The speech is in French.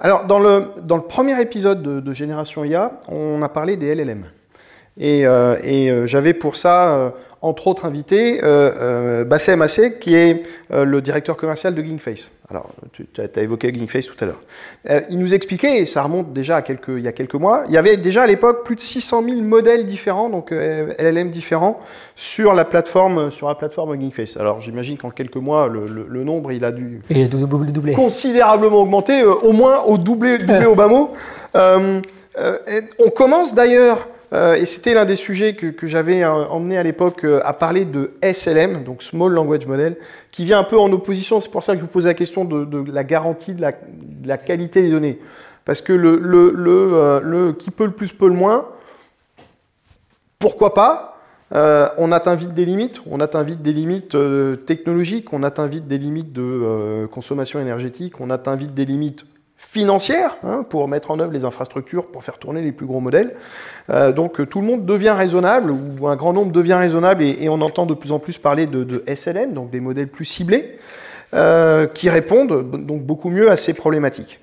Alors, dans le premier épisode de Génération IA, on a parlé des LLM. Et j'avais pour ça, entre autres, invité Bassem Assek, qui est le directeur commercial de GinkFace. Alors, tu as évoqué GinkFace tout à l'heure. Il nous expliquait, et ça remonte déjà il y a quelques mois, il y avait déjà à l'époque plus de 600 000 modèles différents, donc LLM différents, sur la plateforme GinkFace. Alors, j'imagine qu'en quelques mois, le nombre, il a dû considérablement augmenter, au moins au doublé au bas mot. On commence d'ailleurs... et c'était l'un des sujets que j'avais emmené à l'époque à parler de SLM, donc Small Language Model, qui vient un peu en opposition. C'est pour ça que je vous posais la question de la garantie de la qualité des données. Parce que le qui peut le plus peut le moins, pourquoi pas? On atteint vite des limites, technologiques, on atteint vite des limites de consommation énergétique, on atteint vite des limites financières, pour mettre en œuvre les infrastructures, pour faire tourner les plus gros modèles. Donc tout le monde devient raisonnable, ou un grand nombre devient raisonnable, et on entend de plus en plus parler de SLM, donc des modèles plus ciblés, qui répondent donc beaucoup mieux à ces problématiques.